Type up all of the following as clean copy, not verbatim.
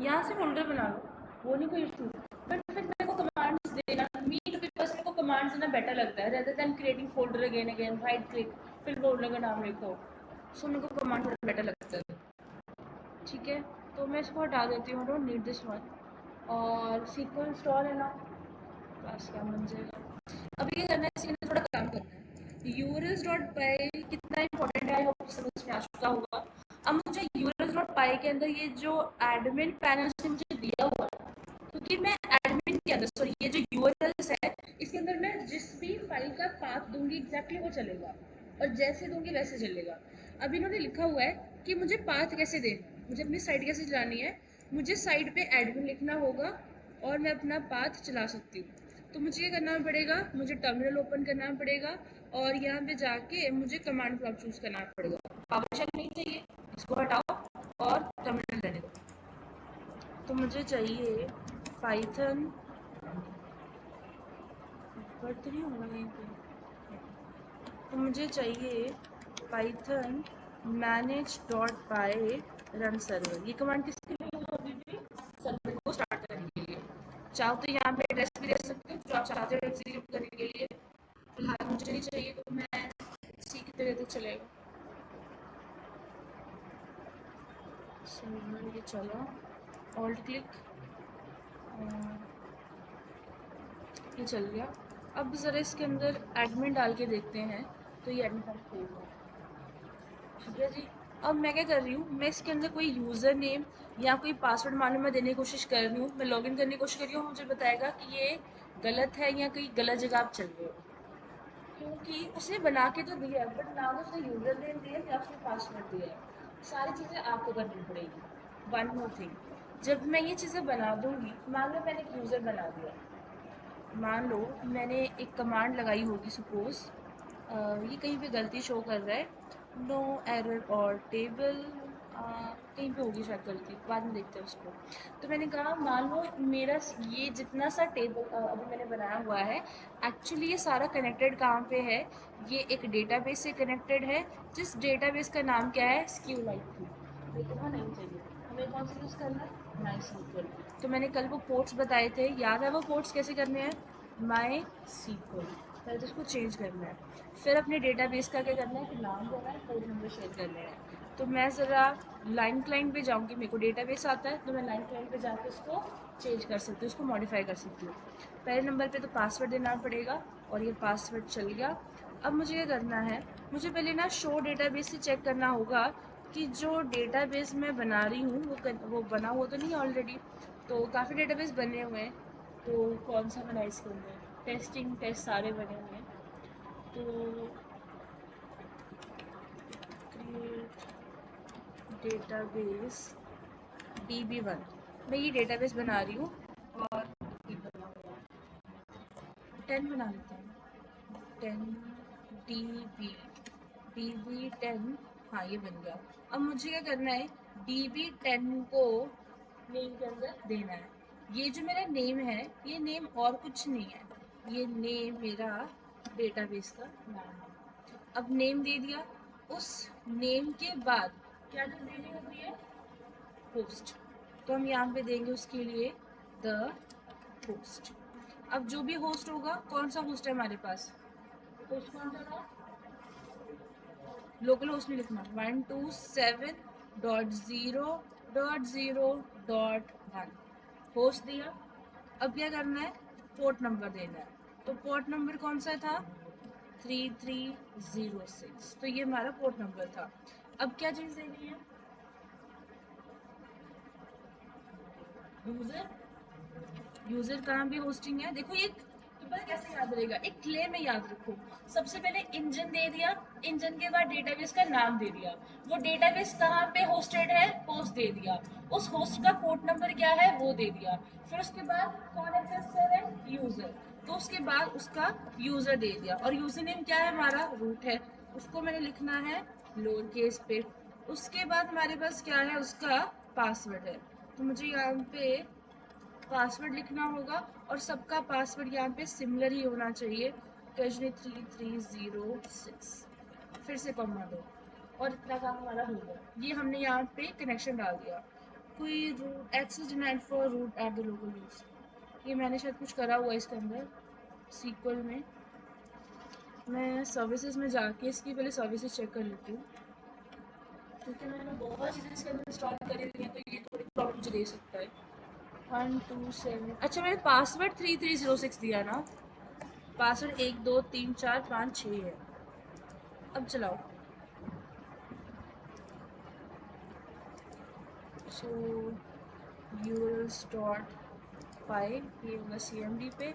यहाँ से फोल्डर बना लो, वो नहीं कोई इशू। बट फिर मेरे को कमांड्स देना, मी टू बी बस मेरे को कमांड्स देना बेटर लगता है rather than creating folder again again, right click फिर फोल्डर का नाम लिखो। सो मेरे को कमांड थोड़ा बेटर लगता है। ठीक है, तो मैं इसको हटा देती हूँ, डोंट नीड दिस वन। और सीक्वल इंस्टॉल है ना, बस क्या बन जाएगा। अभी क्या करना है, इसके अंदर थोड़ा काम करना है। यूरल्स डॉट पाई कितना इंपॉर्टेंट है, आई होप समझ में आ चुका होगा। अब मुझे यूरल्स डॉट पाई के अंदर ये जो एडमिन पैनल से मुझे दिया हुआ है, क्योंकि मैं एडमिन के अंदर, सॉरी ये जो यूआरएल्स है इसके अंदर मैं जिस भी फाइल का पाथ दूंगी एग्जैक्टली वो चलेगा, और जैसे दूंगी वैसे चलेगा। अब इन्होंने लिखा हुआ है कि मुझे पाथ कैसे दे, मुझे अपनी साइट कैसे चलानी है। मुझे साइट पे एडमिन लिखना होगा और मैं अपना पाथ चला सकती हूँ। तो मुझे ये करना पड़ेगा, मुझे टर्मिनल ओपन करना पड़ेगा और यहाँ पे जाके मुझे कमांड प्रॉम्प्ट चूज करना पड़ेगा। पावरशेल नहीं चाहिए, इसको हटाओ और टर्मिनल रहने दो। तो मुझे चाहिए पाइथन, वर्ड तो नहीं होगा कहीं पे, तो मुझे चाहिए पाइथन मैनेज डॉट पाई रन सर्वर। ये कमांड किसके लिए यूज होती थी, सर्वर को स्टार्ट करने के लिए। चाहो तो यहाँ पे एड्रेस भी दे सकते हो जो आप चाहते हो एग्जीक्यूट करने के लिए। फिलहाल मुझे नहीं चाहिए तो मैं सीखते रहते चलेगा। सर्वर ये चला, ऑल्ट क्लिक, ये चल गया। अब ज़रा इसके अंदर एडमिन डाल के देखते हैं, तो ये एडमिन फाइल खोल गया। ठीक है जी। अब मैं क्या कर रही हूँ, मैं इसके अंदर कोई यूज़र नेम या कोई पासवर्ड मालूम मैं देने की कोशिश कर रही हूँ, मैं लॉगिन करने की कोशिश कर रही हूँ, मुझे बताएगा कि ये गलत है या कहीं गलत जगह आप चल रहे हो। क्योंकि उसने बना के तो दिया है बट ना तो उसने यूज़र नेम दिया है ना उसने पासवर्ड दिया है। सारी चीज़ें आपको करनी पड़ेगी। वन मोर थिंग, जब मैं ये चीज़ें बना दूँगी, मान लो मैंने एक यूज़र बना दिया, मान लो मैंने एक कमांड लगाई होगी सपोज, ये कहीं पे गलती शो कर रहा है, नो एरर और टेबल, कहीं पे होगी शायद गलती, बाद में देखते हैं उसको। तो मैंने कहा मान लो मेरा ये जितना सा टेबल अभी मैंने बनाया हुआ है, एक्चुअली ये सारा कनेक्टेड कहाँ पे है, ये एक डेटाबेस से कनेक्टेड है, जिस डेटाबेस का नाम क्या है, SQLite। लेकिन वो नहीं चाहिए, हमें कौन सा यूज़ करना है, MySQL। तो मैंने कल वो पोर्ट्स बताए थे, याद है वो पोर्ट्स कैसे करने हैं, MySQL। पहले तो उसको चेंज करना है, फिर अपने डेटाबेस का क्या करना है कि नाम देना है, पोर्ट नंबर शेयर करने हैं। तो मैं ज़रा लाइन क्लाइंट पे जाऊँगी, मेरे को डेटाबेस आता है तो मैं लाइन क्लाइंट पे जाकर उसको चेंज कर सकती हूँ, उसको मॉडिफाई कर सकती हूँ। पहले नंबर पे तो पासवर्ड देना पड़ेगा और ये पासवर्ड चल गया। अब मुझे ये करना है, मुझे पहले ना शो डेटाबेस से चेक करना होगा कि जो डेटाबेस मैं बना रही हूँ वो बना हुआ तो नहीं ऑलरेडी। तो काफ़ी डेटाबेस बने हुए हैं, तो कौन सा बना है इसके अंदर, टेस्टिंग टेस्ट सारे बने हुए हैं। तो क्रिएट डेटाबेस DB1, मैं ये डेटाबेस बना रही हूँ और ये बना हुआ है। 10 बना लेते हैं, 10 DB10। हाँ ये बन गया। अब मुझे क्या करना है, DB10 को नेम के अंदर देना है। ये जो मेरा नेम है ये नेम और कुछ नहीं है, ये नेम मेरा डेटाबेस का नाम है। अब नेम दे दिया, उस नेम के बाद क्या चीज़ देनी होती है, होस्ट। तो हम यहाँ पे देंगे उसके लिए द होस्ट। अब जो भी होस्ट होगा, कौन सा होस्ट है हमारे पास, होस्ट कौन सा था, लोकल होस्ट नहीं लिखना, 127.0.0.1 होस्ट दिया। अब क्या करना है, पोर्ट नंबर देना है। तो पोर्ट नंबर कौन सा था, 3306। तो ये हमारा पोर्ट नंबर था। अब क्या चीज़ देनी है, यूज़र। यूजर कहाँ भी होस्टिंग है, देखो ये पता कैसे याद रहेगा, एक क्ले में याद रखो। सबसे पहले इंजन दे दिया, इंजन के बाद डेटाबेस का नाम दे दिया, वो डेटाबेस कहाँ पे होस्टेड है, होस्ट दे दिया, उस होस्ट का पोर्ट नंबर क्या है वो दे दिया, फिर उसके बाद कौन एक्सेस कर रहा है, यूजर। तो उसके बाद उसका यूजर दे दिया, और यूजर नेम क्या है हमारा, रूट है, उसको मैंने लिखना है लोअर केस पे। उसके बाद हमारे पास क्या है, उसका पासवर्ड है। तो मुझे यहाँ पे पासवर्ड लिखना होगा, और सबका पासवर्ड यहाँ पे सिमिलर ही होना चाहिए, कजनी 3306। फिर से कॉमा दो, और इतना काम हमारा हो गया। ये हमने यहाँ पे कनेक्शन डाल दिया। कोई root access denied for root at the local use, ये मैंने शायद कुछ करा हुआ है इसके अंदर सीक्वल में। मैं सर्विसेज में जाके इसकी पहले सर्विसेज चेक कर लेती हूँ, क्योंकि मैंने बहुत चीज़ें इसके अंदर इंस्टॉल करी हुई हैं, तो ये थोड़ी प्रॉब्लम मुझे दे सकता है। 127, अच्छा मैंने पासवर्ड 3306 दिया ना, पासवर्ड 1 2 3 4 5 6 है। अब चलाओ। सो urls.py ये होगा cmd पे,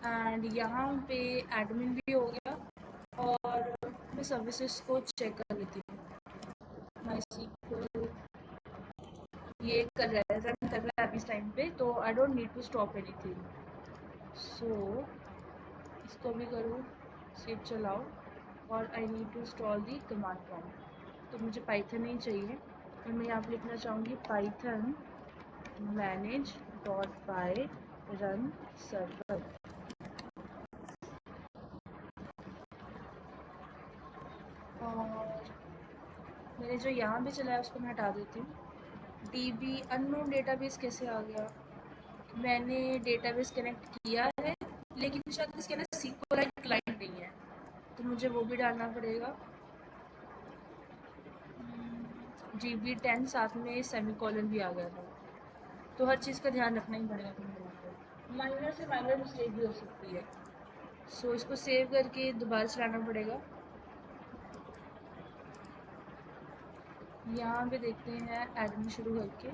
एंड यहाँ पे एडमिन भी हो गया, और मैं सर्विसेज को चेक कर लेती हूँ। MySQL ये कर रहा है, रन कर रहा है अभी इस टाइम पे, तो I don't need to stop anything. So इसको भी करो, सेव चलाओ, और I need to install the command prompt. तो मुझे पाइथन ही चाहिए, और मैं यहाँ पे लिखना चाहूँगी पाइथन manage.py run server। और मैंने जो यहाँ पे चलाया उसको मैं हटा देती हूँ। DB अननोन डेटाबेस कैसे आ गया? मैंने डेटाबेस कनेक्ट किया है, लेकिन शायद इसके अंदर SQLite क्लाइंट नहीं है, तो मुझे वो भी डालना पड़ेगा। GB10 साथ में सेमीकोलन भी आ गया था, तो हर चीज़ का ध्यान रखना ही पड़ेगा तुम लोगों को, माइनर से माइनर मिस्टेक भी हो सकती है। सो इसको सेव करके दोबारा चलाना पड़ेगा। यहाँ पे देखते हैं एडमिन शुरू करके,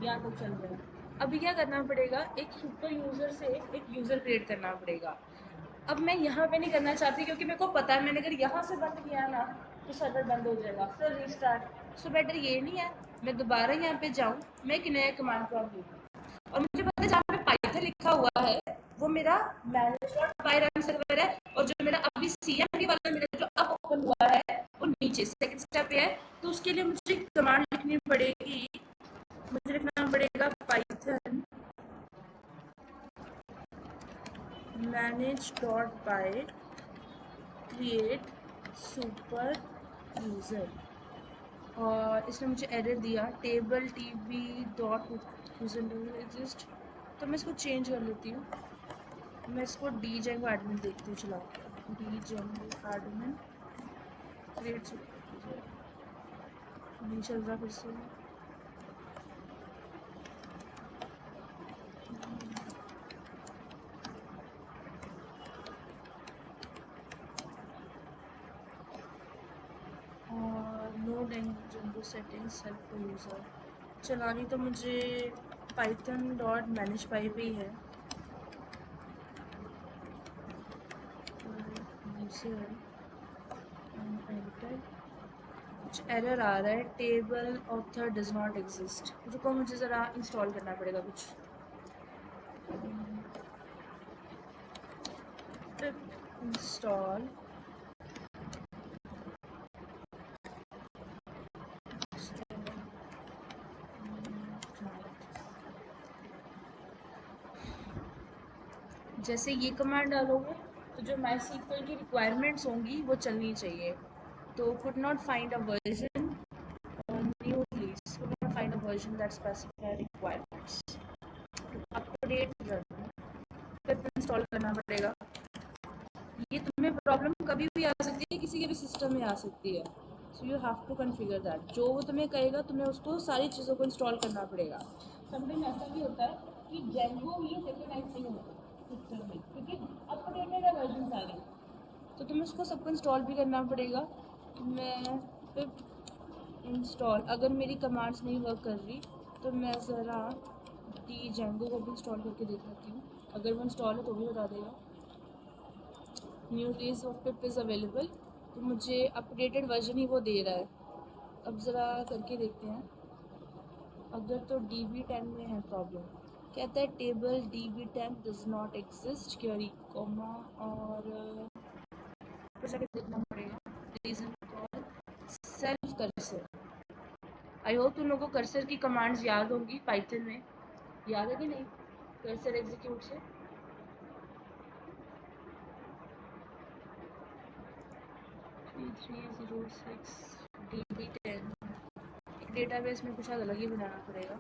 यहाँ तक चल रहा है। अभी क्या करना पड़ेगा, एक सुपर यूज़र से एक यूज़र क्रिएट करना पड़ेगा। अब मैं यहाँ पे नहीं करना चाहती, क्योंकि मेरे को पता है मैंने अगर यहाँ से बंद किया ना तो सर्वर बंद हो जाएगा, फिर रीस्टार्ट। सो बेटर ये नहीं है मैं दोबारा यहाँ पे जाऊँ, मैं एक नया कमांड प्रॉम्प्ट दूँ, और मुझे पता है जहाँ पे पाइथन लिखा हुआ है वो मेरा manage.py रन सर्वर है, और जो मेरा अभी CMD वाला मेरा जो अब ओपन हुआ है वो नीचे सेकंड स्टेप पे है। तो उसके लिए मुझे कमांड लिखनी पड़ेगी, मुझे लिखना पड़ेगा Python manage.py create super user, और इसने मुझे एरर दिया table tb dot user exist. तो मैं इसको चेंज कर लेती हूँ, मैं इसको डी जेंगो एडमिन देखती हूँ, चलाओ डी जेंगो एडमिन क्रिएट नहीं चल रहा फिर से। और no Django settings help for user, चलानी तो मुझे पाइथन डॉट मैनेज पाई पे ही है। यूज़र एंटर, कुछ एरर आ रहा है, table author does not exist. रुको मुझे ज़रा इंस्टॉल करना पड़ेगा कुछ। इंस्टॉल जैसे ये कमांड डालोगे तो जो MySQL की रिक्वायरमेंट्स होंगी वो चलनी चाहिए। तो could not find a version, new release, could not find a version that specify requirements, update run, फिर इंस्टॉल करना पड़ेगा। ये तुम्हें प्रॉब्लम कभी भी आ सकती है, किसी के भी सिस्टम में आ सकती है। So you have to configure that, जो वो तुम्हें कहेगा तुम्हें उसको सारी चीज़ों को इंस्टॉल करना पड़ेगा। समटाइम ऐसा भी होता है कि जेंगो ही रिकॉग्नाइज नहीं होता सिस्टम में, क्योंकि अपडेटेड है वर्जन सारे, तो तुम्हें उसको सबको इंस्टॉल भी करना पड़ेगा। मैं फिर इंस्टॉल, अगर मेरी कमांड्स नहीं वर्क कर रही तो मैं ज़रा डी जेंगो को भी इंस्टॉल करके देख लेती हूँ, अगर वो इंस्टॉल है तो भी बता देगा। New release of pip is available, तो मुझे अपडेटेड वर्जन ही वो दे रहा है। अब ज़रा करके देखते हैं, अगर तो DB10 में है प्रॉब्लम, कहता है table DB10 does not exist query comma, और फिर जाके देखना पड़ेगा reason call self cursor. I hope तुम लोगों को कर्सर की कमांड्स याद होंगी पाइथन में, याद है कि नहीं कर्सर एग्जीक्यूट से? 3306 DB10 डेटाबेस में कुछ अलग ही बनाना पड़ेगा।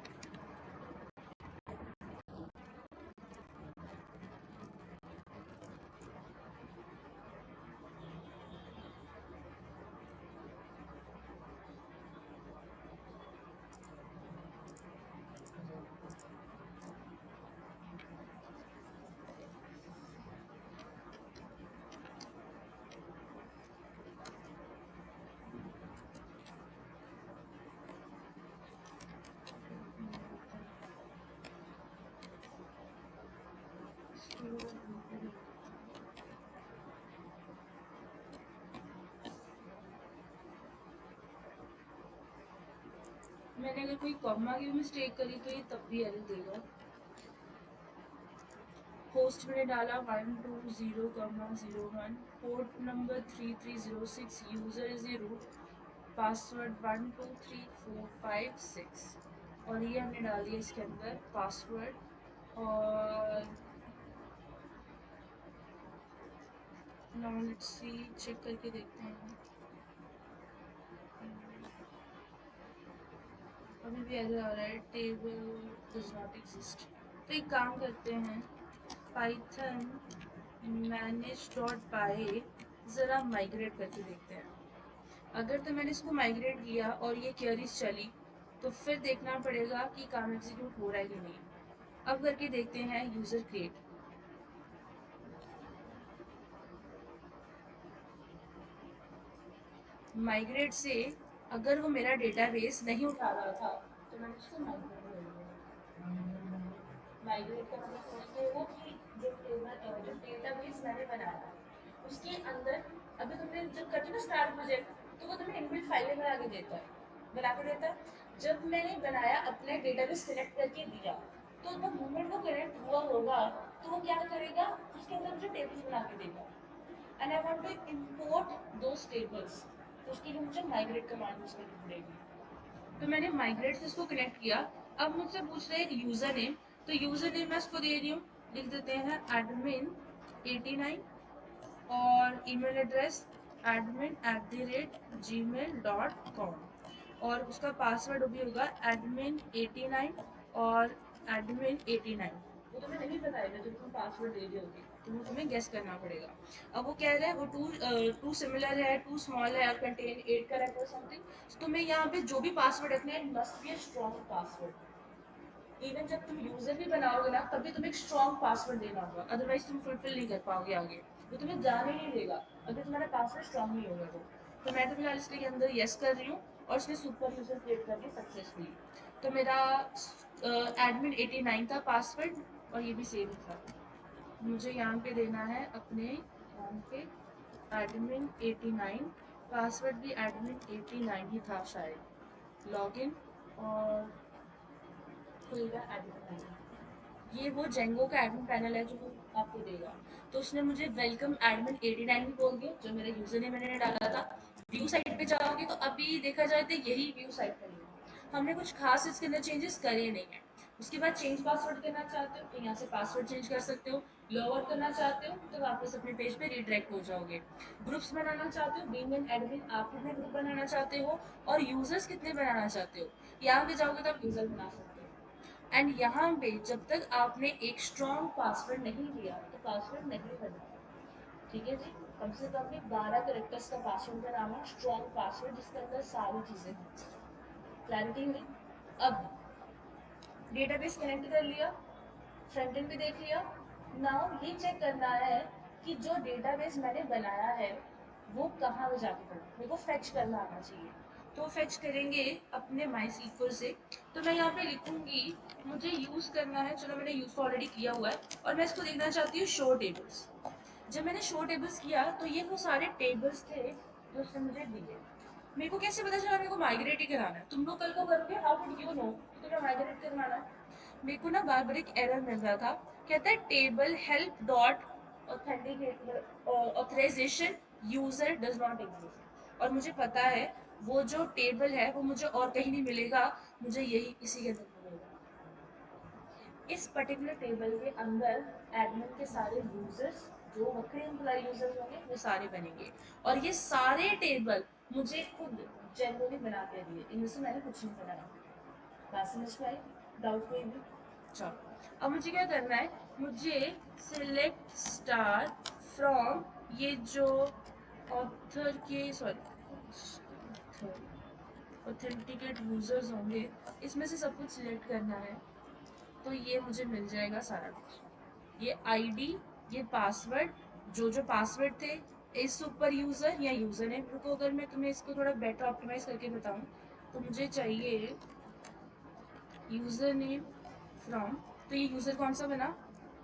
मैंने अगर कोई कॉमा की मिस्टेक करी तो ये तब भी एरर देगा। होस्ट मैंने डाला 120,01, पोर्ट नंबर 3306, यूजर इज ये रूट, पासवर्ड 123456, और ये हमने डाल दिया इसके अंदर पासवर्ड। और नाउ लेट्स सी, चेक करके देखते हैं। अभी भी एरर आ रहा है, टेबल डज नॉट एग्जिस्ट। तो एक काम करते हैं, पाइथन manage.py ज़रा माइग्रेट करके देखते हैं। अगर तो मैंने इसको माइग्रेट किया और ये क्वेरीज चली तो फिर देखना पड़ेगा कि काम एग्जीक्यूट हो रहा है कि नहीं। अब करके देखते हैं यूज़र क्रिएट। माइग्रेट से अगर वो मेरा डेटाबेस नहीं उठा रहा था तो मैंने उसको माइग्रेट कर दिया। माइग्रेट का मतलब समझते हो कि जो डेटाबेस मैंने बनाया उसके अंदर, अभी तुमने जब करते हो ना स्टार्ट प्रोजेक्ट, तो वो तुम्हें इनबिल्ट फाइलें बना के देता है। जब मैंने बनाया अपने डेटाबेस सिलेक्ट करके दिया, तो द मोमेंट वो कनेक्ट हुआ होगा तो वो क्या करेगा, उसके अंदर मुझे टेबल्स बना के देगा। And I want to import those tables, तो उसके लिए मुझे माइग्रेट कमांड यूज करनी पड़ेगी। तो मैंने माइग्रेट से इसको कनेक्ट किया। अब मुझसे पूछ रहे हैं यूजर नेम, तो यूजर नेम मैं इसको दे रही हूँ, लिख देते हैं admin89, और ईमेल एड्रेस admin@gmail.com, और उसका पासवर्ड भी होगा admin89 और admin89। वो तुम्हें नहीं बताएगा जब तुम पासवर्ड दे रहे होगे, तो वो तुम्हें गेस करना पड़ेगा। अब वो कह रहे हैं वो टू सिमिलर है, टू स्मॉल है, कंटेन 8 कैरेक्टर समथिंग। तो तुम्हें यहाँ पे जो भी पासवर्ड रखना है, must be a strong password. Even जब तुम यूजर भी बनाओगे ना, तभी तुम्हें एक स्ट्रॉन्ग पासवर्ड देना होगा, अदरवाइज तुम फुलफिल नहीं कर पाओगे आगे। वो तुम्हें जाने नहीं देगा अगर तुम्हारा पासवर्ड स्ट्रॉन्ग नहीं होगा तो मैं तो फिलहाल इसके अंदर यस कर रही हूँ, और इसने सुपर यूजर क्रिएट कर दी सक्सेसफुली। तो मेरा admin89 था पासवर्ड, और ये भी सेम था। मुझे यहाँ पे देना है अपने यहाँ पे admin89, पासवर्ड भी admin89 ही था शायद, लॉगिन, और खुलेगा एडमिन पैनल। ये वो जेंगो का एडमिन पैनल है जो वो आपको देगा। तो उसने मुझे वेलकम एडमिन 89 भी बोल दिया, जो मेरा यूजर नेम मैंने डाला था। व्यू साइट पे जाओगे तो अभी देखा जाए तो यही व्यू साइट बनी है। हमने कुछ खास इसके अंदर चेंजेस करे नहीं है। उसके बाद चेंज पासवर्ड करना चाहते हो तो यहाँ से पासवर्ड चेंज कर सकते हो। लॉग आउट करना चाहते हो तो वापस अपने पेज पे रिडायरेक्ट हो जाओगे। ग्रुप्स बनाना चाहते हो, बीइंग एन एडमिन आप कितने ग्रुप बनाना चाहते हो और यूजर्स कितने बनाना चाहते हो, यहाँ पे जाओगे तो आप यूजर बना सकते हो। एंड यहाँ पे जब तक आपने एक स्ट्रॉन्ग पासवर्ड नहीं दिया तो पासवर्ड नहीं बनेगा। ठीक है जी, कम से कम भी 12 करेक्टर्स का पासवर्ड बनाना, स्ट्रॉन्ग पासवर्ड जिसके अंदर सारी चीजें हैं। क्लैरिटी हुई? अब डेटाबेस कनेक्ट कर लिया, फ्रंट एंड भी देख लिया। नाउ ये चेक करना है कि जो डेटाबेस मैंने बनाया है वो कहाँ पे जाके पड़ा, मेरे को फेच करना आना चाहिए। तो फेच करेंगे अपने MySQL से। तो मैं यहाँ पे लिखूंगी, मुझे यूज करना है, चलो मैंने यूज ऑलरेडी किया हुआ है, और मैं इसको देखना चाहती हूँ शो टेबल्स। जब मैंने शो टेबल्स किया तो ये वो सारे टेबल्स थे जो उसने मुझे दिए। मेरे को कैसे पता चला मेरे को माइग्रेट ही कराना है? तुम लोग कल को करोगे, हाउ डिड यू नो कि तुम्हें माइग्रेट करवाना है? मेरे को ना बार बार एक एरर मिल रहा था, कहता है table help dot authorization user does not exist, और मुझे पता है वो जो टेबल है वो मुझे और कहीं नहीं मिलेगा, मुझे यही इसी के अंदर मिलेगा। इस पर्टिकुलर टेबल के अंदर एडमिन के सारे यूजर्स जो वक्री एम्प्लॉय यूजर्स होंगे वो सारे बनेंगे, और ये सारे टेबल मुझे खुद जनरली बना के दिए, इनमें से मैंने कुछ नहीं बनाया। बात समझ में आई? डाउट कोई भी? चलो अब मुझे क्या करना है, मुझे सिलेक्ट स्टार फ्रॉम ये जो ऑथर के सॉरी ऑथेंटिकेट यूजर्स होंगे, इसमें से सब कुछ सिलेक्ट करना है। तो ये मुझे मिल जाएगा सारा कुछ, ये आईडी, ये पासवर्ड, जो जो पासवर्ड थे, इस सुपर यूजर या यूजर नेम। रुको, अगर मैं तुम्हें इसको थोड़ा बेटर ऑप्टिमाइज करके बताऊं, तो मुझे चाहिए यूजर नेम फ्रॉम, तो ये यूजर कौन सा बना,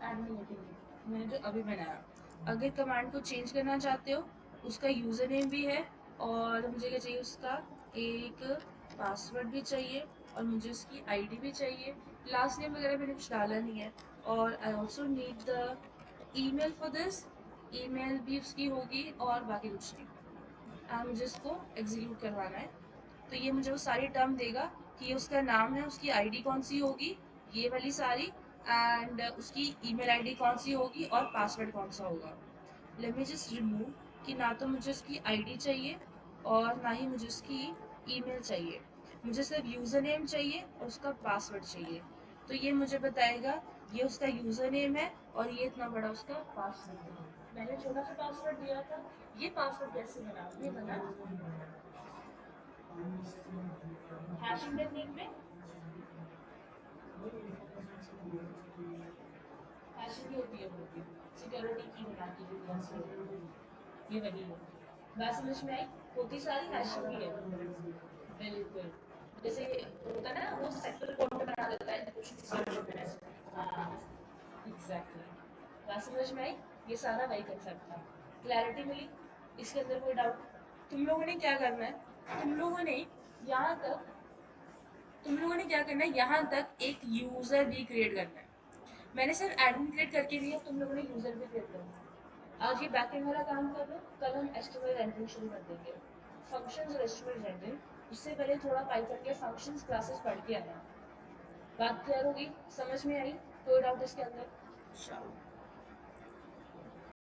एडमिन के लिए मैंने जो अभी बनाया। अगर कमांड को चेंज करना चाहते हो, उसका यूजर नेम भी है, और मुझे क्या चाहिए, उसका एक पासवर्ड भी चाहिए, और मुझे उसकी आईडी भी चाहिए। लास्ट नेम वगैरह मैंने कुछ डाला नहीं है। और I also need the email for this, email भी उसकी होगी, और बाकी कुछ नहीं। मुझे इसको एग्जीक्यूट करवाना है। तो ये मुझे वो सारी टर्म देगा कि ये उसका नाम है, उसकी आईडी कौन सी होगी, ये वाली सारी, एंड उसकी ईमेल आईडी कौन सी होगी, और पासवर्ड कौन सा होगा। लेट मी जस्ट रिमूव कि ना तो मुझे उसकी आईडी चाहिए और ना ही मुझे उसकी ईमेल चाहिए। मुझे सिर्फ यूज़र नेम चाहिए और उसका पासवर्ड चाहिए। तो ये मुझे बताएगा ये उसका यूज़र नेम है और ये इतना बड़ा उसका पासवर्ड है। मैंने छोटा सा पासवर्ड दिया था। ये पासवर्ड कैसे बना, ये बना हैशिंग टेक्निक में। हैशिंग की होती है, होती है सिक्योरिटी की बना के जो दिया ये वही है। बात समझ में आई? होती सारी हैशिंग की है। बिल्कुल, जैसे होता है ना, वो सेक्टर कोड बना देता है कुछ एग्जैक्टली। बात समझ में आई? ये सारा वही कंसेप्ट था। क्लैरिटी मिली? इसके अंदर कोई डाउट? तुम लोगों ने क्या करना है, तुम लोगों ने यहाँ तक तुम लोगों ने क्या करना है, यहाँ तक एक यूजर भी क्रिएट करना है। मैंने सिर्फ एडमिन क्रिएट करके दिया, तुम लोगों ने यूजर भी क्रिएट करना है। आज ये बैकएंड वाला काम कर लो, कल हम एचटीएमएल रेंडरिंग शुरू कर देंगे। फंक्शंस और एचटीएमएल रेंडरिंग, उससे पहले थोड़ा पाइथन के फंक्शंस क्लासेस पढ़ के आना। बात क्लियर होगी? समझ में आई? कोई डाउट इसके अंदर? चलो।